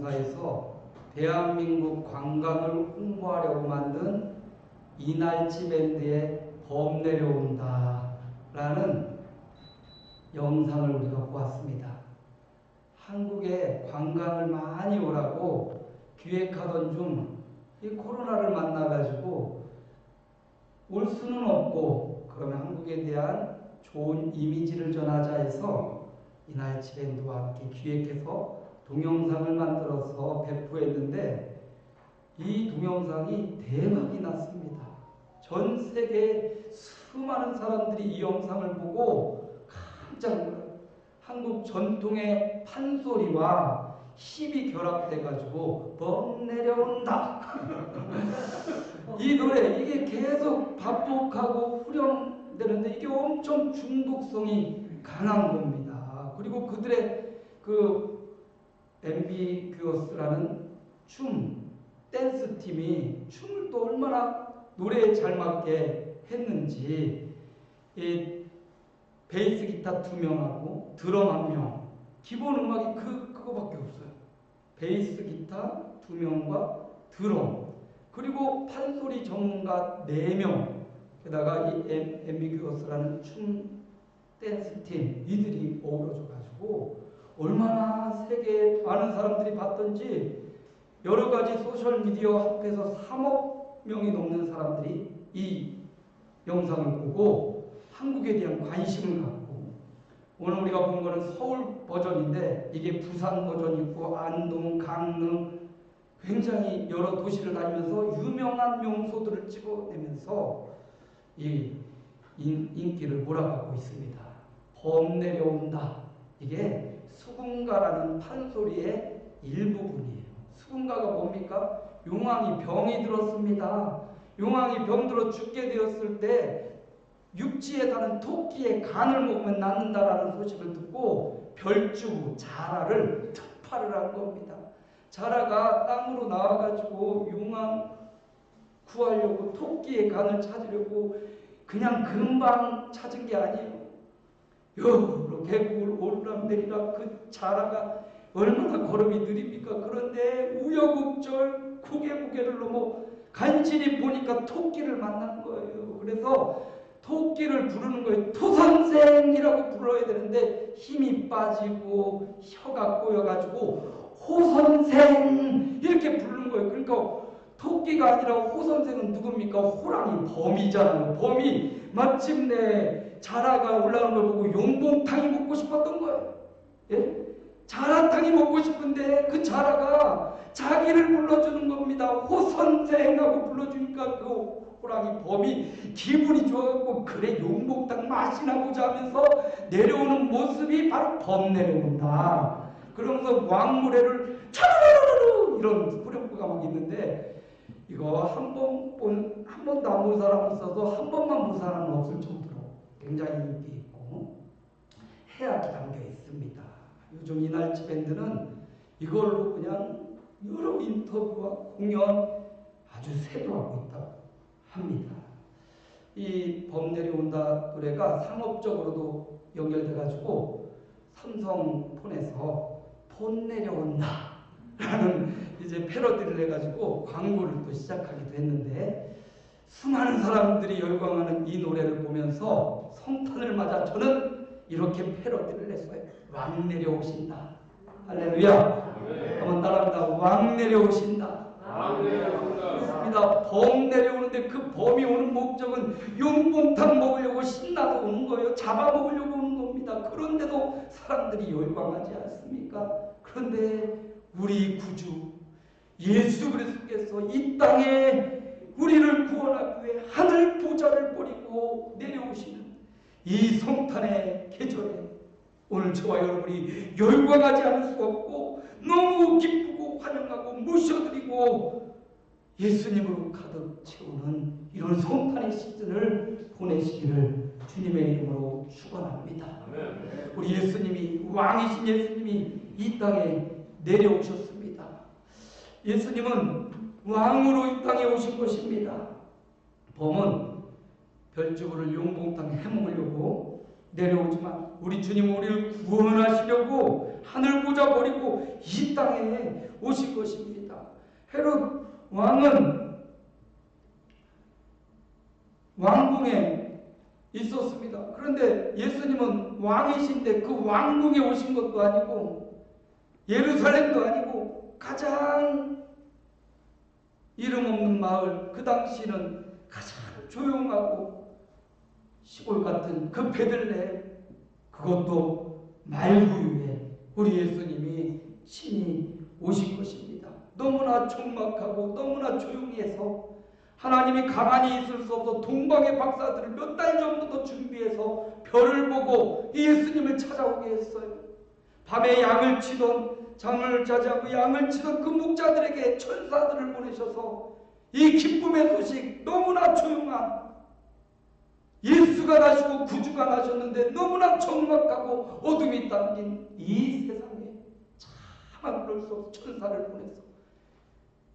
본사에서 대한민국 관광을 홍보하려고 만든 이날치 밴드의 범 내려온다 라는 영상을 우리가 보았습니다. 한국에 관광을 많이 오라고 기획하던 중 이 코로나를 만나가지고 올 수는 없고 그러면 한국에 대한 좋은 이미지를 전하자 해서 이날치 밴드와 함께 기획해서 동영상을 만들어서 배포했는데 이 동영상이 대박이 났습니다. 전 세계 수많은 사람들이 이 영상을 보고 깜짝 놀라요. 한국 전통의 판소리와 힙이 결합돼가지고 범 내려온다. 이 노래 이게 계속 반복하고 후렴되는데 이게 엄청 중독성이 강한 겁니다. 그리고 그들의 그 앰비규어스라는 댄스 팀이 춤을 또 얼마나 노래에 잘 맞게 했는지 이 베이스 기타 2명하고 드럼 1명 기본 음악이 그거밖에 없어요. 베이스 기타 2명과 드럼 그리고 판소리 전문가 4명 게다가 이 앰비규어스라는 댄스 팀 이들이 어우러져 가지고 얼마나 세계에 많은 사람들이 봤던지 여러 가지 소셜미디어 합해서 3억 명이 넘는 사람들이 이 영상을 보고 한국에 대한 관심을 갖고 오늘 우리가 본 거는 서울 버전인데 이게 부산 버전이 있고 안동, 강릉 굉장히 여러 도시를 다니면서 유명한 명소들을 찍어내면서 이 인기를 몰아가고 있습니다. 범 내려온다. 이게 수군가라는 판소리의 일부분이에요. 수군가가 뭡니까? 용왕이 병이 들었습니다. 용왕이 병들어 죽게 되었을 때 육지에 사는 토끼의 간을 먹으면 낫는다라는 소식을 듣고 별주부 자라를 특파를 한 겁니다. 자라가 땅으로 나와가지고 용왕 구하려고 토끼의 간을 찾으려고 그냥 금방 찾은 게 아니에요. 여러 계곡을 오르락내리락 그 자라가 얼마나 걸음이 느립니까? 그런데 우여곡절 고개를 넘어 간신히 보니까 토끼를 만난 거예요. 그래서 토끼를 부르는 거예요. 토선생이라고 불러야 되는데 힘이 빠지고 혀가 꼬여가지고 호선생 이렇게 부르는 거예요. 그러니까 토끼가 아니라 호선생은 누굽니까? 호랑이 범이잖아요. 범이 마침내 자라가 올라오는 걸 보고 용봉탕이 먹고 싶었던 거예요. 예? 자라탕이 먹고 싶은데 그 자라가 자기를 불러주는 겁니다. 호선생하고 불러주니까 그 호랑이 범이 기분이 좋아갖고 그래 용봉탕 맛이나 보자 하면서 내려오는 모습이 바로 범 내려온다. 그러면서 왕무례를 차르르르르 이런 후렴구가 막 있는데 이거 한 번도 안 본 사람은 있어도 한 번만 본 사람은 없을 정도로 굉장히 인기 있고 해악이 담겨 있습니다. 요즘 이날치 밴드는 이걸로 그냥 여러 인터뷰와 공연 아주 세도하고 있다고 합니다. 이 범 내려온다 노래가 상업적으로도 연결돼가지고 삼성폰에서 폰 내려온다 라는 이제 패러디를 해가지고 광고를 또 시작하기도 했는데 수많은 사람들이 열광하는 이 노래를 보면서 성탄을 맞아 저는 이렇게 패러디를 했어요. 왕 내려오신다. 할렐루야. 한번 따라합니다. 왕 내려오신다. 왕 내려오신다. 범 내려오는데 그 범이 오는 목적은 용봉탕 먹으려고 신나서 오는 거예요. 잡아먹으려고 오는 겁니다. 그런데도 사람들이 열광하지 않습니까? 그런데 우리 구주 예수 그리스도께서 이 땅에 우리를 구원하기 위해 하늘 보좌를 버리고 내려오시는 이 성탄의 계절에 오늘 저와 여러분이 열광하지 않을 수 없고 너무 기쁘고 환영하고 모셔드리고 예수님으로 가득 채우는 이런 성탄의 시즌을 보내시기를 주님의 이름으로 축원합니다. 우리 예수님이 왕이신 예수님이 이 땅에 내려오셨습니다. 예수님은 왕으로 이 땅에 오신 것입니다. 범은 별주부를 용봉탕에 해먹으려고 내려오지만 우리 주님은 우리를 구원하시려고 하늘 보좌 버리고 이 땅에 오실 것입니다. 헤롯 왕은 왕궁에 있었습니다. 그런데 예수님은 왕이신데 그 왕궁에 오신 것도 아니고 예루살렘도 아니고 가장 이름 없는 마을, 그 당시는 가장 조용하고 시골 같은 그 베들레헴, 그것도 말구유에 우리 예수님이 신이 오신 것입니다. 너무나 촉박하고 너무나 조용히 해서 하나님이 가만히 있을 수 없어 동방의 박사들을 몇 달 전부터 준비해서 별을 보고 이 예수님을 찾아오게 했어요. 밤에 양을 치던, 장을 자제하고 양을 치던 그 목자들에게 천사들을 보내셔서 이 기쁨의 소식, 너무나 조용한, 예수가 나시고 구주가 나셨는데 너무나 적막하고 어둠이 담긴 이 세상에 차마 그럴 수 없어 천사를 보내서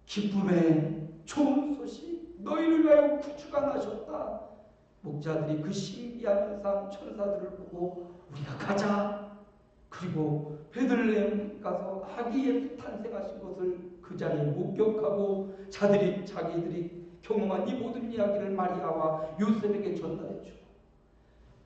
기쁨의 좋은 소식, 너희를 위하여 구주가 나셨다. 목자들이 그 신비한 현상, 천사들을 보고 우리가 가자. 그리고 베들레헴 가서 아기 예수 탄생하신 것을 그 자리에 목격하고 자기들이 경험한 이 모든 이야기를 마리아와 요셉에게 전달해주고,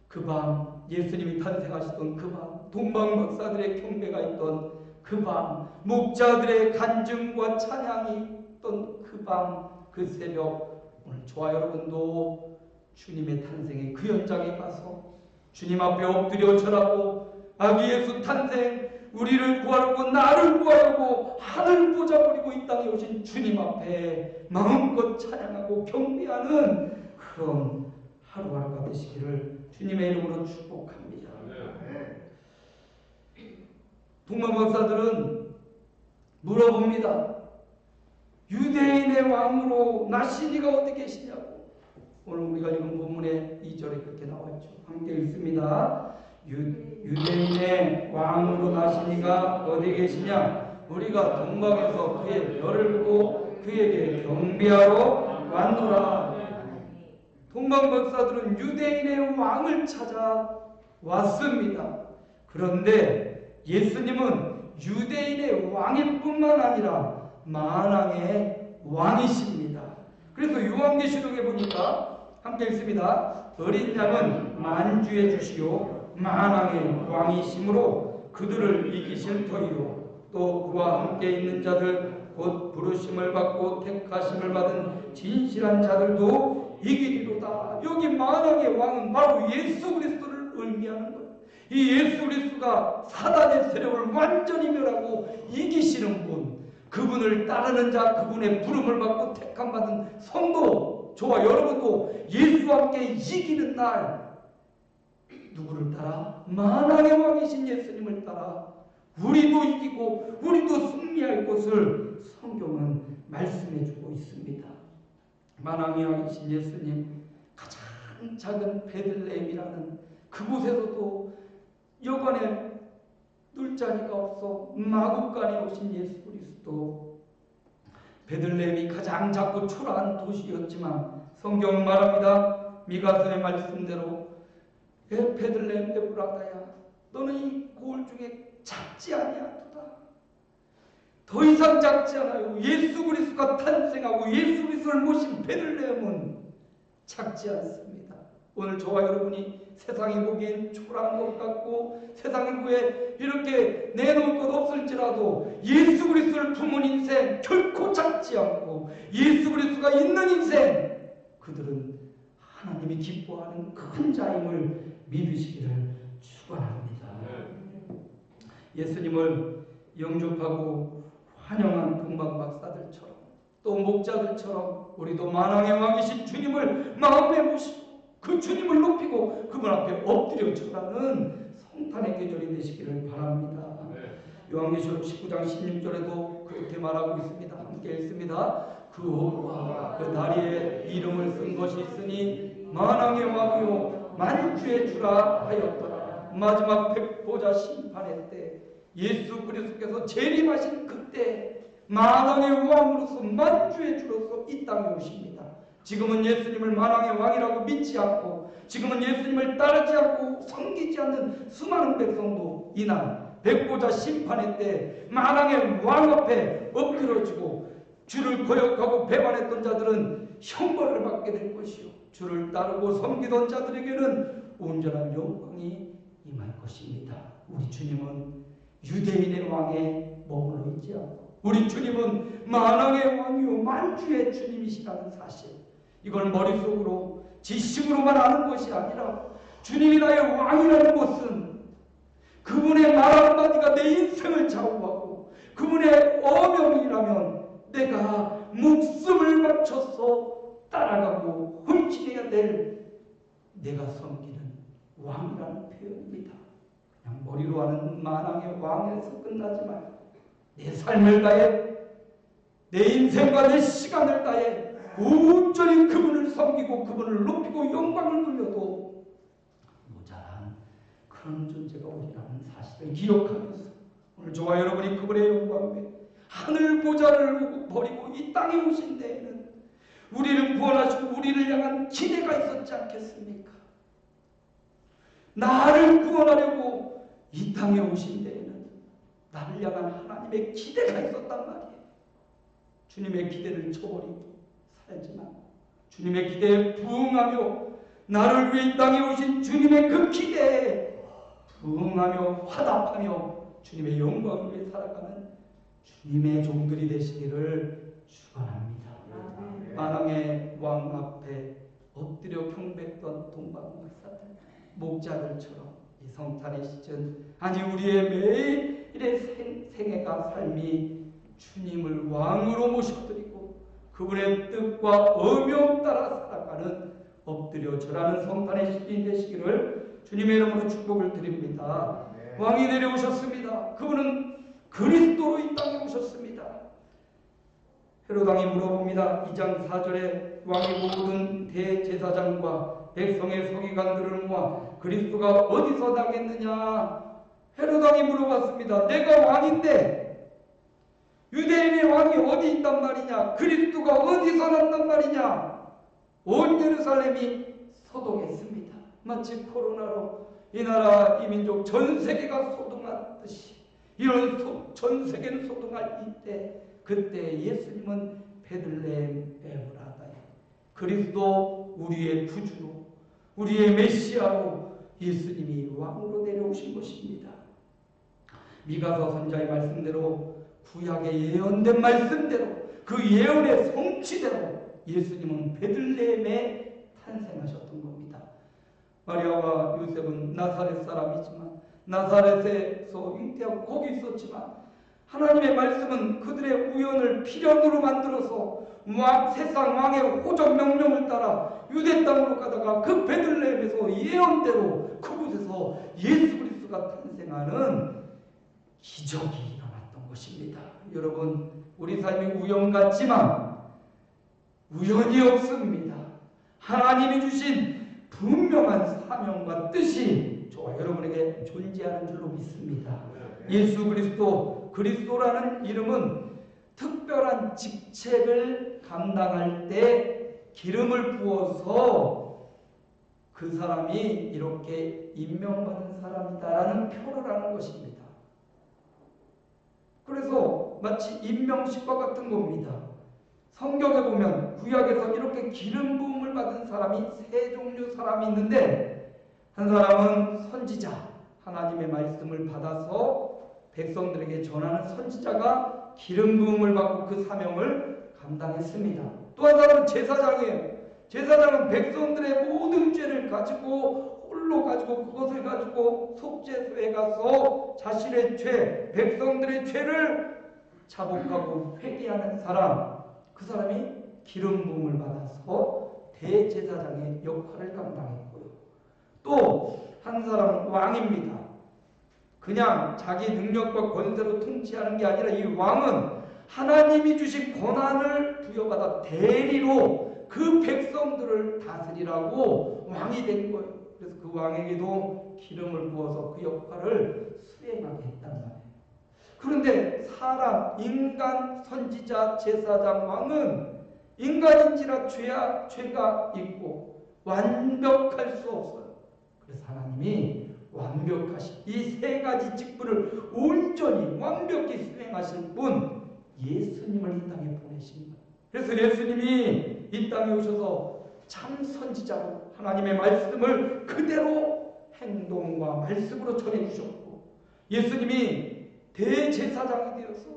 그 밤 예수님이 탄생하시던 그 밤, 동방 박사들의 경배가 있던 그 밤, 목자들의 간증과 찬양이 있던 그 밤, 그 새벽, 오늘 저와 여러분도 주님의 탄생의 그 현장에 가서 주님 앞에 엎드려 절하고 아기 예수 탄생, 우리를 구하려고 나를 구하려고 하늘 보자 버리고 이 땅에 오신 주님 앞에 마음껏 찬양하고 경배하는 그런 하루하루가 되시기를 주님의 이름으로 축복합니다. 동방박사들은 물어봅니다. 유대인의 왕으로 나시니가 어디 계시냐고. 오늘 우리가 읽은 본문의 2절에 그렇게 나와있죠. 함께 읽습니다. 유대인의 왕으로 나시니가 어디 계시냐? 우리가 동방에서 그의 별을 보고 그에게 경배하러 왔노라. 동방 박사들은 유대인의 왕을 찾아 왔습니다. 그런데 예수님은 유대인의 왕일 뿐만 아니라 만왕의 왕이십니다. 그래서 요한계시록에 보니까 함께 읽습니다. 어린 양은 만주의 주시요 만왕의 왕이시므로 그들을 이기실 터이요 또 그와 함께 있는 자들 곧 부르심을 받고 택하심을 받은 진실한 자들도 이기리로다. 여기 만왕의 왕은 바로 예수 그리스도를 의미하는 거예요. 이 예수 그리스도가 사단의 세력을 완전히 멸하고 이기시는 분, 그분을 따르는 자, 그분의 부름을 받고 택함 받은 성도, 저와 여러분도 예수와 함께 이기는 날, 누구를 따라? 만왕의 왕이신 예수님을 따라 우리도 이기고 우리도 승리할 것을 성경은 말씀해 주고 있습니다. 만왕의 왕이신 예수님, 가장 작은 베들레헴이라는 그곳에서도 여관에 둘 자리가 없어 마구간에 오신 예수 그리스도, 베들레헴이 가장 작고 초라한 도시였지만 성경 말합니다. 미가서의 말씀대로 베들레헴 에브라다야, 너는 이 고을 중에 작지 아니하도다. 더 이상 작지 않아요. 예수 그리스도가 탄생하고 예수 그리스도를 모신 베들레헴은 작지 않습니다. 오늘 저와 여러분이 세상이 보기엔 초라한 것 같고 세상의 후에 이렇게 내놓을 것 없을지라도 예수 그리스도를 품은 인생 결코 작지 않고 예수 그리스도가 있는 인생, 그들은 하나님이 기뻐하는 큰 자임을 믿으시기를 축원합니다. 예수님을 영접하고 환영한 동방 박사들처럼 또 목자들처럼 우리도 만왕의 왕이신 주님을 마음에 모시고 그 주님을 높이고 그분 앞에 엎드려 절하는 성탄의 계절이 되시기를 바랍니다. 요한계시록 19장 16절에도 그렇게 말하고 있습니다. 함께 읽습니다. 그 호와 그 다리에 이름을 쓴 것이 있으니 만왕의 왕이요 만주의 주라 하였더라. 마지막 백보자 심판의 때 예수 그리스도께서 재림하신 그때 만왕의 왕으로서 만주의 주로서 이 땅에 오십니다. 지금은 예수님을 만왕의 왕이라고 믿지 않고 지금은 예수님을 따르지 않고 섬기지 않는 수많은 백성도 이날 백보자 심판의 때 만왕의 왕 앞에 엎드려지고 주를 거역하고 배반했던 자들은 형벌을 받게 될 것이요, 주를 따르고 섬기던 자들에게는 온전한 영광이 임할 것입니다. 우리 주님은 유대인의 왕에 머물러 있지 않고 우리 주님은 만왕의 왕이요 만주의 주님이시라는 사실, 이걸 머릿속으로 지식으로만 아는 것이 아니라 주님이 나의 왕이라는 것은 그분의 말 한마디가 내 인생을 좌우하고 그분의 어명이라면 내가 목숨을 바쳐서 따라가고 헌신해야 될 내가 섬기는 왕이라는 표현입니다. 그냥 머리로 하는 만왕의 왕에서 끝나지 말고 내 삶을 다해 내 인생과 내 시간을 다해 온전히 그분을 섬기고 그분을 높이고 영광을 돌려도 모자란 그런 존재가 우리라는 사실을 기억하면서 오늘 저와 여러분이 그분의 영광에 하늘 보좌를 버리고 이 땅에 오신 데에는 우리를 구원하시고 우리를 향한 기대가 있었지 않겠습니까? 나를 구원하려고 이 땅에 오신 데에는 나를 향한 하나님의 기대가 있었단 말이에요. 주님의 기대를 저버리고 살지만 주님의 기대에 부응하며 나를 위해 이 땅에 오신 주님의 그 기대에 부응하며 화답하며 주님의 영광을 위해 살아가는 주님의 종들이 되시기를 축원합니다. 만왕의 왕 앞에 엎드려 경배했던 동방 박사들, 목자들처럼 이 성탄의 시즌, 아니 우리의 매일의 생애가 삶이 주님을 왕으로 모셔드리고 그분의 뜻과 어명 따라 살아가는 엎드려 절하는 성탄의 시즌이 되시기를 주님의 이름으로 축복을 드립니다. 왕이 내려오셨습니다. 그분은 그리스도로 이 땅에 오셨습니다. 헤롯 왕이 물어봅니다. 2장 4절에 왕이 모든 대제사장과 백성의 서기관들을 모아 그리스도가 어디서 나겠느냐. 헤롯 왕이 물어봤습니다. 내가 왕인데 유대인의 왕이 어디 있단 말이냐, 그리스도가 어디서 난단 말이냐. 온 예루살렘이 소동했습니다. 마치 코로나로 이 나라 이 민족 전 세계가 소동하듯이 이런 전 세계는 소동할 이때, 그때 예수님은 베들레헴 에브라다에 그리스도 우리의 구주로 우리의 메시아로 예수님이 왕으로 내려오신 것입니다. 미가서 선지자의 말씀대로 구약의 예언된 말씀대로 그 예언의 성취대로 예수님은 베들레헴에 탄생하셨던 겁니다. 마리아와 요셉은 나사렛 사람이지만 나사렛에서 잉태하고 거기 있었지만 하나님의 말씀은 그들의 우연을 필연으로 만들어서 세상 왕의 호적 명령을 따라 유대 땅으로 가다가 그 베들레헴에서 예언대로 그곳에서 예수 그리스도가 탄생하는 기적이 일어났던 것입니다. 여러분, 우리 삶이 우연 같지만 우연이 없습니다. 하나님이 주신 분명한 사명과 뜻이 저와 여러분에게 존재하는 줄로 믿습니다. 예수 그리스도, 그리스도라는 이름은 특별한 직책을 감당할 때 기름을 부어서 그 사람이 이렇게 임명받은 사람이다라는 표를 하는 것입니다. 그래서 마치 임명식과 같은 겁니다. 성경에 보면 구약에서 이렇게 기름 부음을 받은 사람이 세 종류 사람이 있는데, 한 사람은 선지자, 하나님의 말씀을 받아서 백성들에게 전하는 선지자가 기름 부음을 받고 그 사명을 감당했습니다. 또 한 사람은 제사장이에요. 제사장은 백성들의 모든 죄를 가지고 홀로 가지고 그것을 가지고 속죄소에 가서 자신의 죄, 백성들의 죄를 자복하고 회개하는 사람, 그 사람이 기름 부음을 받아서 대제사장의 역할을 감당했고요. 또 한 사람은 왕입니다. 그냥 자기 능력과 권세로 통치하는 게 아니라 이 왕은 하나님이 주신 권한을 부여받아 대리로 그 백성들을 다스리라고 왕이 된 거예요. 그래서 그 왕에게도 기름을 부어서 그 역할을 수행하게 했단 말이에요. 그런데 사람, 인간, 선지자, 제사장, 왕은 인간인지라 죄가 있고 완벽할 수 없어요. 그래서 하나님이 완벽하신 이 세 가지 직분을 온전히 완벽히 수행하실 분 예수님을 이 땅에 보내십니다. 그래서 예수님이 이 땅에 오셔서 참 선지자로 하나님의 말씀을 그대로 행동과 말씀으로 전해주셨고, 예수님이 대제사장이 되어서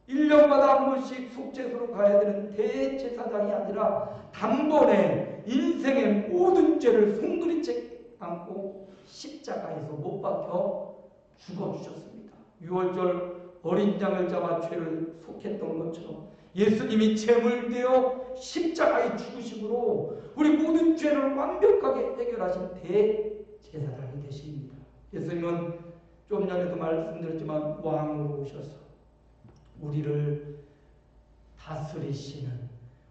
1년마다 한 번씩 속죄소로 가야 되는 대제사장이 아니라 단번에 인생의 모든 죄를 송두리째 안고 십자가에서 못 박혀 죽어주셨습니다. 6월절 어린 양을 잡아 죄를 속했던 것처럼 예수님이 제물되어 십자가의 죽으심으로 우리 모든 죄를 완벽하게 해결하신 대제사장이 되십니다. 예수님은 좀 전에도 말씀드렸지만 왕으로 오셔서 우리를 다스리시는,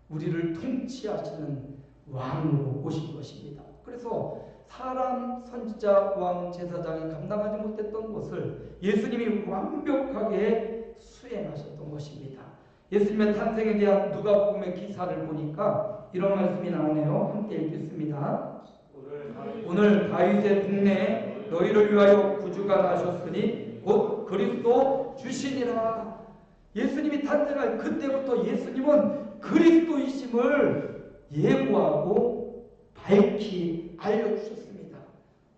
우리를 통치하시는 왕으로 오신 것입니다. 그래서 사람, 선지자, 왕, 제사장이 감당하지 못했던 것을 예수님이 완벽하게 수행하셨던 것입니다. 예수님의 탄생에 대한 누가복음의 기사를 보니까 이런 말씀이 나오네요. 함께 읽겠습니다. 오늘 다윗의 국내에 너희를 위하여 구주가 나셨으니 곧 그리스도 주시니라. 예수님이 탄생할 그때부터 예수님은 그리스도이심을 예고하고 밝히 알려주셨습니다.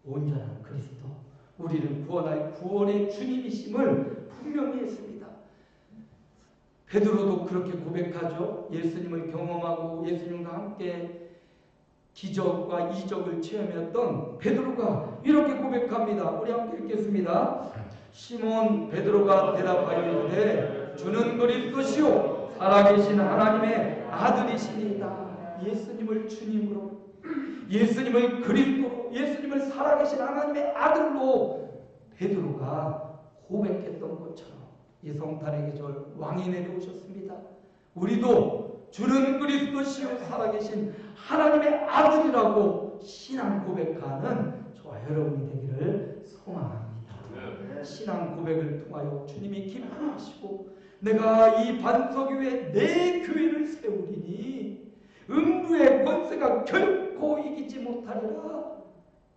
온전한 그리스도, 우리를 구원할 구원의 주님이심을 분명히 했습니다. 베드로도 그렇게 고백하죠. 예수님을 경험하고 예수님과 함께 기적과 이적을 체험했던 베드로가 이렇게 고백합니다. 우리 함께 읽겠습니다. 시몬 베드로가 대답하여 이르되 주는 그리스도시요 살아계신 하나님의 아들이시니이다. 예수님을 주님으로, 예수님을 그리스도로, 예수님을 살아계신 하나님의 아들로 베드로가 고백했던 것처럼 이 성탄의 계절 왕이 내려오셨습니다. 우리도 주는 그리스도시요 살아계신 하나님의 아들이라고 신앙 고백하는 저와 여러분이 되기를 소망합니다. 신앙 고백을 통하여 주님이 기뻐하시고 내가 이 반석 위에 내 교회를 세우리니 음부의 권세가 결코 이기지 못하리라.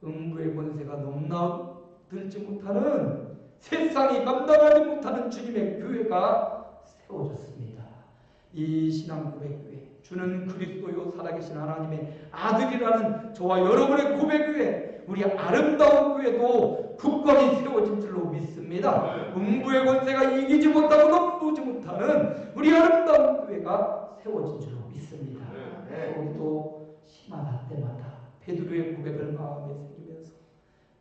음부의 권세가 넘나들지 못하는, 세상이 감당하지 못하는 주님의 교회가 세워졌습니다. 이 신앙 고백 위에 주는 그리스도요 살아계신 하나님의 아들이라는 저와 여러분의 고백 위에 우리 아름다운 교회도 굳건히 세워진 줄로 믿습니다. 음부의 권세가 이기지 못하고 넘보지 못하는 우리 아름다운 교회가 세워진 줄로 믿습니다. 우리도 시마다 때마다 베드로의 고백을 마음에 새기면서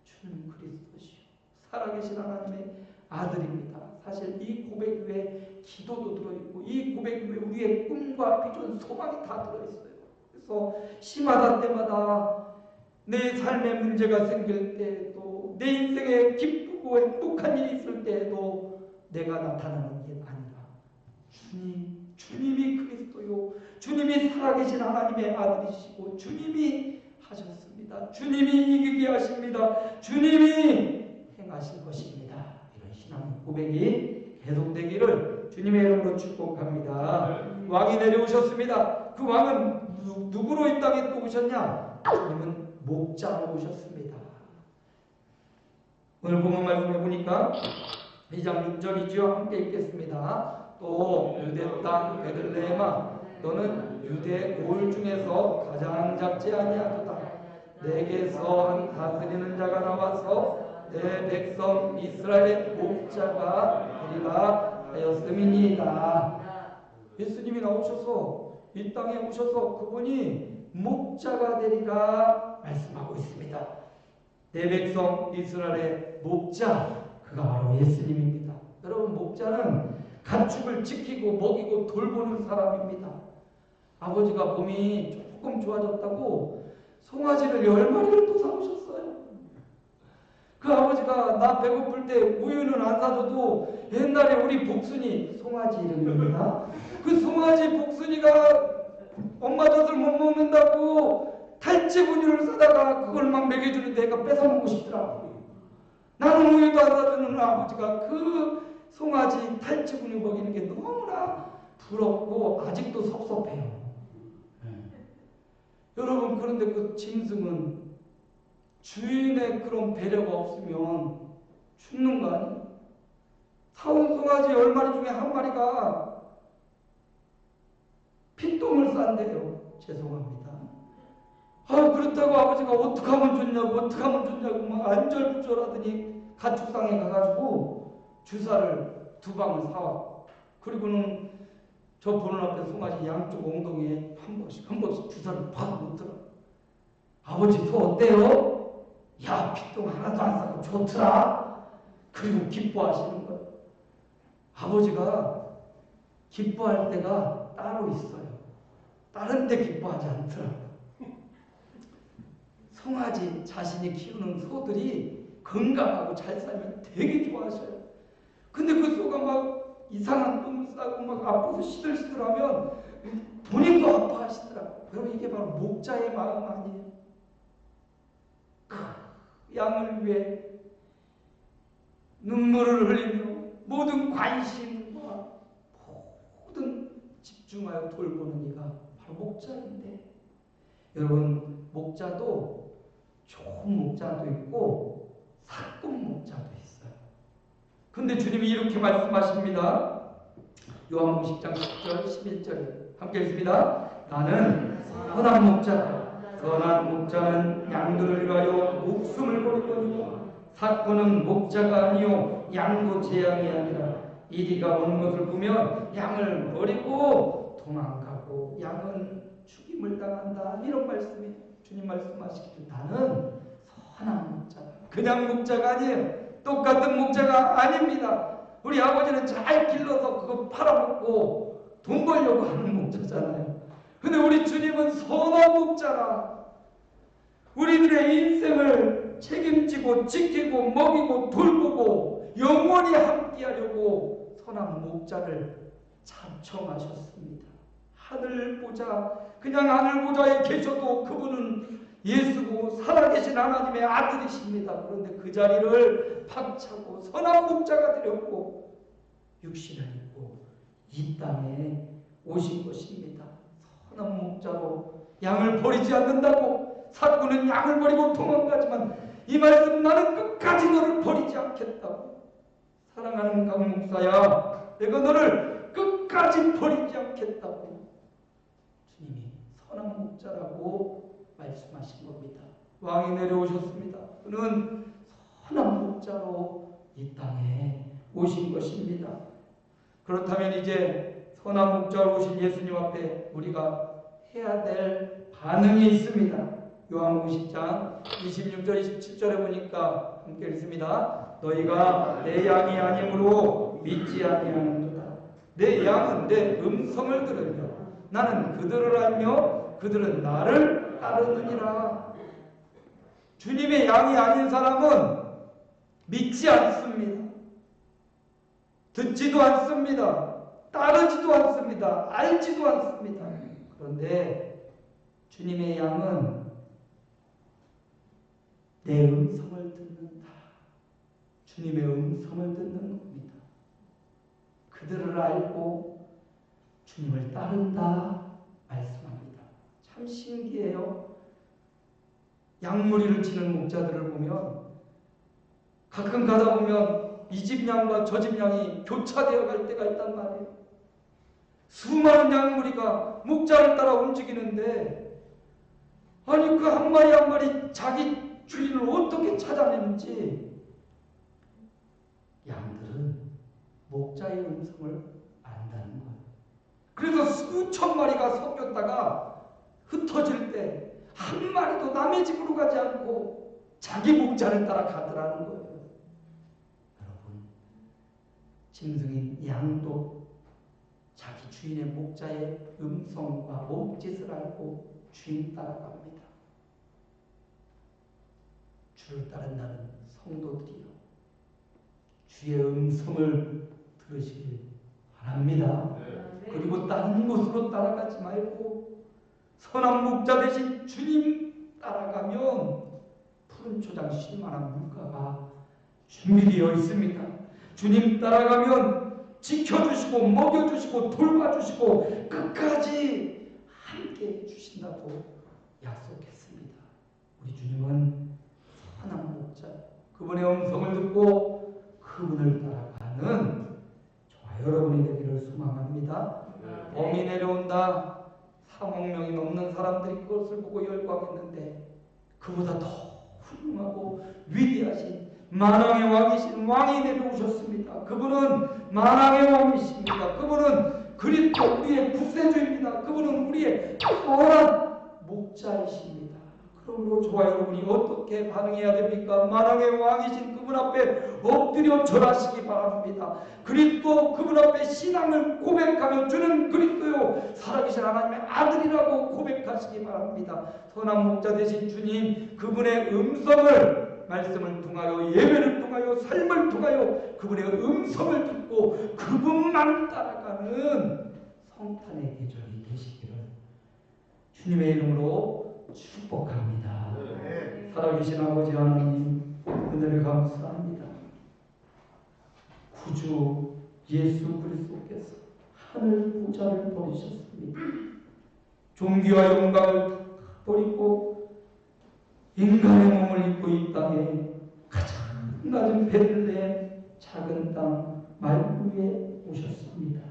주는 그리스도시요 살아계신 하나님의 아들입니다. 사실 이 고백 위에 기도도 들어있고 이 고백 위에 우리의 꿈과 비전, 소망이 다 들어있어요. 그래서 시마다 때마다 내 삶에 문제가 생길 때에도, 내 인생에 기쁘고 행복한 일이 있을 때에도 내가 나타나는 게 아니라 주님이 그리스도요, 주님이 살아계신 하나님의 아들이시고 주님이 하셨습니다. 주님이 이기게 하십니다. 주님이 행하실 것입니다. 이런 신앙 고백이 계속되기를 주님의 이름으로 축복합니다. 왕이 내려오셨습니다. 그 왕은 누구로 이 땅에 또 오셨냐? 주님은 목자로 오셨습니다. 오늘 본문 말씀해 보니까 2장 6절이죠. 함께 읽겠습니다. 또 유대 땅 베들레헴아 너는 유대 올 중에서 가장 작지 아니하도다. 내게서 한 다스리는 자가 나와서 내 백성 이스라엘의 목자가 되리라 하였음이니이다. 예수님이 나오셔서 이 땅에 오셔서 그분이 목자가 되리라 말씀하고 있습니다. 내 백성 이스라엘의 목자, 그가 바로 예수님입니다. 여러분, 목자는 가축을 지키고 먹이고 돌보는 사람입니다. 아버지가 몸이 조금 좋아졌다고 송아지를 10마리를 또 사오셨어요. 그 아버지가 나 배고플 때 우유는 안 사줘도 옛날에 우리 복순이, 송아지 이름입니다. 그 송아지 복순이가 엄마 젖을 못 먹는다고 탈지 분유를 사다가 그걸 막 먹여주는데 애가 뺏어먹고 싶더라고요. 나는 우유도 안 사주는 아버지가 그 송아지 탈지 분유 먹이는 게 너무나 부럽고 아직도 섭섭해요. 여러분, 그런데 그 짐승은 주인의 그런 배려가 없으면 죽는 거 아니에요? 사온 송아지 10마리 중에 한 마리가 핏똥을 싼대요. 죄송합니다. 그렇다고 아버지가 어떻게 하면 좋냐고 막 안절부절하더니 가축상에 가가지고 주사를 2방을 사와. 그리고는 저 보는 앞에 송아지 양쪽 엉덩이에 한 번씩 주사를 팍 놓더라. 아버지 소 어때요? 야, 핏똥 하나도 안 싸고 좋더라. 그리고 기뻐하시는 거예요. 아버지가 기뻐할 때가 따로 있어요. 다른 때 기뻐하지 않더라고요. 송아지 자신이 키우는 소들이 건강하고 잘 살면 되게 좋아하셔요. 근데 그 소가 막 이상한 똥 싸고 막 아파서 시들시들하면 본인도 아파하시더라고요. 여러분, 이게 바로 목자의 마음 아니에요? 양을 위해 눈물을 흘리며 모든 관심과 모든 집중하여 돌보는 이가 바로 목자인데, 여러분, 목자도 좋은 목자도 있고 사꾼 목자도 있어요. 근데 주님이 이렇게 말씀하십니다. 요한복음 10장 10절 11절에 함께 읽습니다. 나는 선한 목자다. 선한 목자는 양들을 위하여 목숨을 버리거니와 사꾼은 목자가 아니요 양도 제 양이 아니라 이리가 오는 것을 보면 양을 버리고 도망가고 양은 죽임을 당한다. 이런 말씀이 주님 말씀하시기를 나는 선한 목자다. 그냥 목자가 아니에요. 똑같은 목자가 아닙니다. 우리 아버지는 잘 길러서 그거 팔아먹고 돈 벌려고 하는 목자잖아요. 근데 우리 주님은 선한 목자라. 우리들의 인생을 책임지고 지키고 먹이고 돌보고 영원히 함께하려고 선한 목자를 참청하셨습니다. 하늘 보자, 그냥 하늘 보좌에 계셔도 그분은 예수고 살아계신 하나님의 아들이십니다. 그런데 그 자리를 박차고 선한 목자가 되렸고 육신을 입고 이 땅에 오신 것입니다. 선한 목자로 양을 버리지 않는다고. 사꾼은 양을 버리고 도망가지만 이 말씀, 나는 끝까지 너를 버리지 않겠다고. 사랑하는 강 목사야, 내가 너를 끝까지 버리지 않겠다고 주님이 선한 목자라고 말씀하신 겁니다. 왕이 내려오셨습니다. 그는 선한 목자로 이 땅에 오신 것입니다. 그렇다면 이제 선한 목자로 오신 예수님 앞에 우리가 해야 될 반응이 있습니다. 요한복음 10장 26절 27절에 보니까 함께 읽습니다. 너희가 내 양이 아니므로 믿지 아니하는도다. 내 양은 내 음성을 들으며 나는 그들을 알며 그들은 나를 따르느니라. 주님의 양이 아닌 사람은 믿지 않습니다. 듣지도 않습니다. 따르지도 않습니다. 알지도 않습니다. 그런데 주님의 양은 내 음성을 듣는다. 주님의 음성을 듣는 겁니다. 그들을 알고 주님을 따른다 말씀합니다. 참 신기해요. 양무리를 치는 목자들을 보면 가끔 가다 보면 이 집 양과 저 집 양이 교차되어 갈 때가 있단 말이에요. 수많은 양무리가 목자를 따라 움직이는데, 아니 그 한 마리 한 마리 자기 주인을 어떻게 찾아내는지 양들은 목자의 음성을 안다는 거예요. 그래서 수천 마리가 섞였다가 흩어질 때 한 마리도 남의 집으로 가지 않고 자기 목자를 따라 가더라는 거예요. 여러분, 짐승인 양도 자기 주인의 목자의 음성과 몸짓을 알고 주인 따라갑니다. 주를 따른다는 성도들이요, 주의 음성을 들으시길 바랍니다. 그리고 다른 곳으로 따라가지 말고 선한 목자 대신 주님 따라가면 푸른 초장 쉴만한 물가가 준비되어 있습니다. 주님 따라가면 지켜주시고 먹여주시고 돌봐주시고 끝까지 함께 해주신다고 약속했습니다. 우리 주님은 그분의 음성을 듣고 그분을 따라가는 저와 여러분이 되기를 소망합니다. 봄이 내려온다. 3억 명이 넘는 사람들이 그것을 보고 열광했는데 그보다 더 훌륭하고 위대하신 만왕의 왕이신 왕이 내려오셨습니다. 그분은 만왕의 왕이십니다. 그분은 그리스도 우리의 구세주입니다. 그분은 우리의 선한 목자이십니다. 그러므로 저와 여러분이 어떻게 반응해야 됩니까? 만왕의 왕이신 그분 앞에 엎드려 절하시기 바랍니다. 그리스도 그분 앞에 신앙을 고백하며 주는 그리스도요 살아계신 하나님의 아들이라고 고백하시기 바랍니다. 선한 목자 되신 주님 그분의 음성을 말씀을 통하여 예배를 통하여 삶을 통하여 그분의 음성을 듣고 그분만 따라가는 성탄의 계절이 되시기를 주님의 이름으로 축복합니다. 살아계신 아버지 하나님 은혜를 감사합니다. 구주 예수 그리스도께서 하늘 보좌를 버리셨습니다. 존귀와 영광을 버리고 인간의 몸을 입고 이 땅에 가장 낮은 베들레헴 작은 땅 말구 위에 오셨습니다.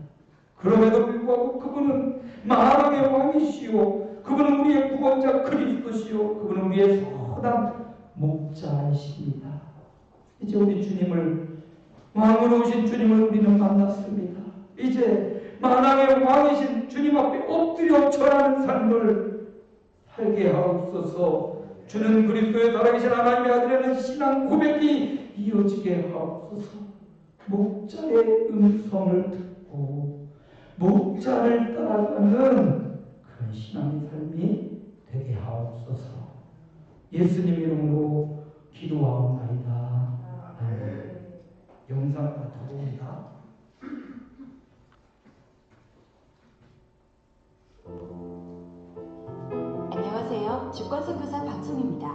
그럼에도 불구하고 그분은 만왕의 왕이시오. 그분은 우리의 구원자 그리스도시오. 그분은 우리의 선한 목자이십니다. 이제 우리 주님을 왕으로 오신 주님을 우리는 만났습니다. 이제 만왕의 왕이신 주님 앞에 엎드려 절하는 삶을 살게 하옵소서. 주는 그리스도의 살아계신 하나님의 아들이라는 신앙 고백이 이어지게 하옵소서. 목자의 음성을 듣고 목자를 따라가는 그런 신앙의 삶이 되게 하옵소서. 예수님 이름으로 기도하옵나이다. 아멘. 영상과 들어옵니다. 안녕하세요. 주권선교사 방송입니다.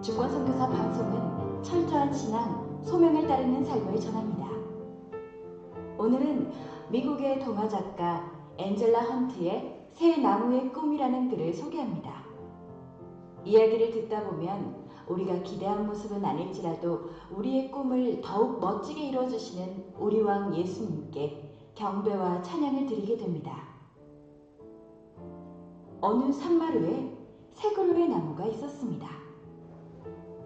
주권선교사 방송은 철저한 신앙, 소명을 따르는 삶을 전합니다. 오늘은 미국의 동화작가 엔젤라 헌트의 새 나무의 꿈이라는 글을 소개합니다. 이야기를 듣다 보면 우리가 기대한 모습은 아닐지라도 우리의 꿈을 더욱 멋지게 이루어주시는 우리 왕 예수님께 경배와 찬양을 드리게 됩니다. 어느 산마루에 세 그루의 나무가 있었습니다.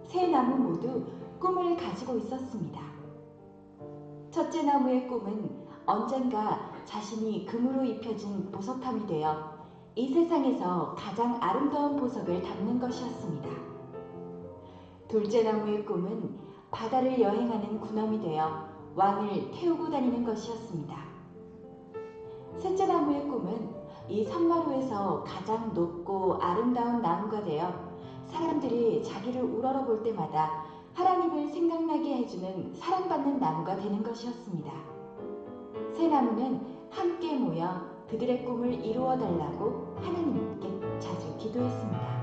세 나무 모두 꿈을 가지고 있었습니다. 첫째 나무의 꿈은 언젠가 자신이 금으로 입혀진 보석함이 되어 이 세상에서 가장 아름다운 보석을 담는 것이었습니다. 둘째 나무의 꿈은 바다를 여행하는 군함이 되어 왕을 태우고 다니는 것이었습니다. 셋째 나무의 꿈은 이 산마루에서 가장 높고 아름다운 나무가 되어 사람들이 자기를 우러러볼 때마다 하나님을 생각나게 해주는 사랑받는 나무가 되는 것이었습니다. 세 나무는 함께 모여 그들의 꿈을 이루어 달라고 하나님께 자주 기도했습니다.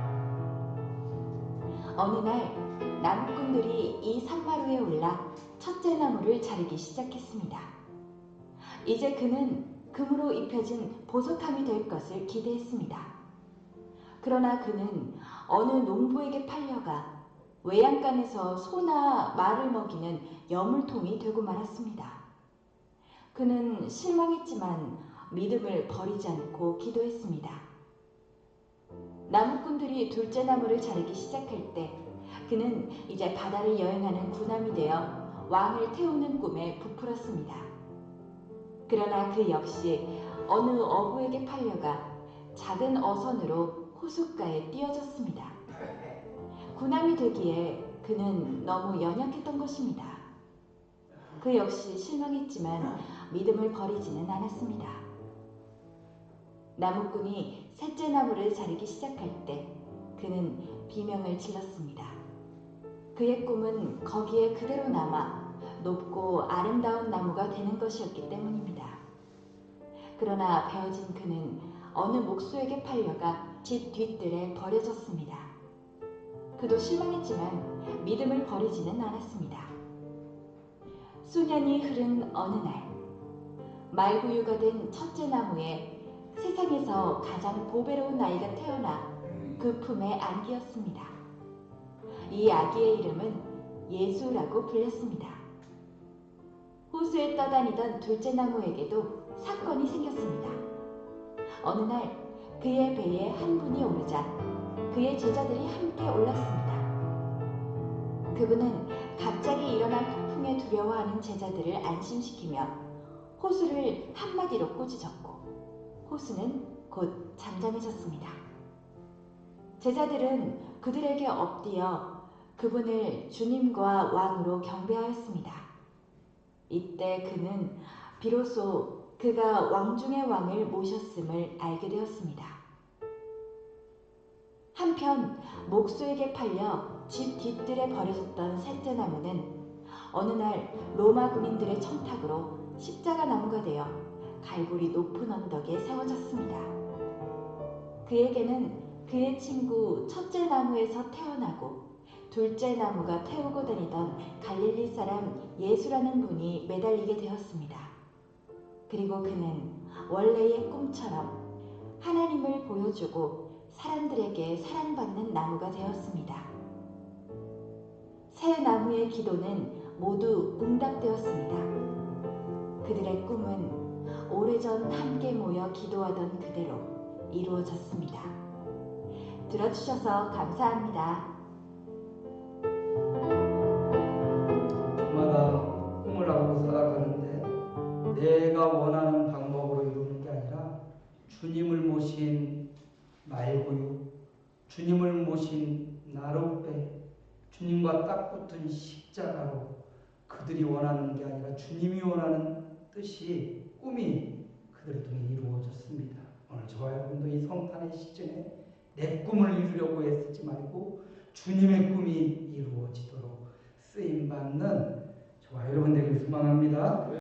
어느 날 나무꾼들이 이 산마루에 올라 첫째 나무를 자르기 시작했습니다. 이제 그는 금으로 입혀진 보석함이 될 것을 기대했습니다. 그러나 그는 어느 농부에게 팔려가 외양간에서 소나 말을 먹이는 여물통이 되고 말았습니다. 그는 실망했지만 믿음을 버리지 않고 기도했습니다. 나무꾼들이 둘째 나무를 자르기 시작할 때 그는 이제 바다를 여행하는 군함이 되어 왕을 태우는 꿈에 부풀었습니다. 그러나 그 역시 어느 어부에게 팔려가 작은 어선으로 호숫가에 띄어졌습니다. 군함이 되기에 그는 너무 연약했던 것입니다. 그 역시 실망했지만 믿음을 버리지는 않았습니다. 나무꾼이 셋째 나무를 자르기 시작할 때 그는 비명을 질렀습니다. 그의 꿈은 거기에 그대로 남아 높고 아름다운 나무가 되는 것이었기 때문입니다. 그러나 베어진 그는 어느 목수에게 팔려가 집 뒤뜰에 버려졌습니다. 그도 실망했지만 믿음을 버리지는 않았습니다. 수년이 흐른 어느 날 말구유가 된 첫째 나무에 세상에서 가장 보배로운 아이가 태어나 그 품에 안기었습니다. 이 아기의 이름은 예수라고 불렸습니다. 호수에 떠다니던 둘째 나무에게도 사건이 생겼습니다. 어느 날 그의 배에 한 분이 오르자 그의 제자들이 함께 올랐습니다. 그분은 갑자기 일어난 폭풍에 두려워하는 제자들을 안심시키며 호수를 한마디로 꾸짖었고 호수는 곧 잠잠해졌습니다. 제자들은 그들에게 엎드려 그분을 주님과 왕으로 경배하였습니다. 이때 그는 비로소 그가 왕 중의 왕을 모셨음을 알게 되었습니다. 한편 목수에게 팔려 집 뒤뜰에 버려졌던 셋째 나무는 어느 날 로마 군인들의 청탁으로 십자가 나무가 되어 갈고리 높은 언덕에 세워졌습니다. 그에게는 그의 친구 첫째 나무에서 태어나고 둘째 나무가 태우고 다니던 갈릴리 사람 예수라는 분이 매달리게 되었습니다. 그리고 그는 원래의 꿈처럼 하나님을 보여주고 사람들에게 사랑받는 나무가 되었습니다. 세 나무의 기도는 모두 응답되었습니다. 그들의 꿈은 오래전 함께 모여 기도하던 그대로 이루어졌습니다. 들어주셔서 감사합니다. 저마다 꿈을 하고 살아가는데 내가 원하는 방법으로 이루는 게 아니라 주님을 모신 말고유, 주님을 모신 나룻배, 주님과 딱 붙은 십자가로 그들이 원하는 게 아니라 주님이 원하는 뜻이 꿈이 그들을 통해 이루어졌습니다. 오늘 저와 여러분도 이 성탄의 시즌에 내 꿈을 이루려고 애쓰지 말고 주님의 꿈이 이루어지도록 쓰임받는 저와 여러분 되길 소망합니다.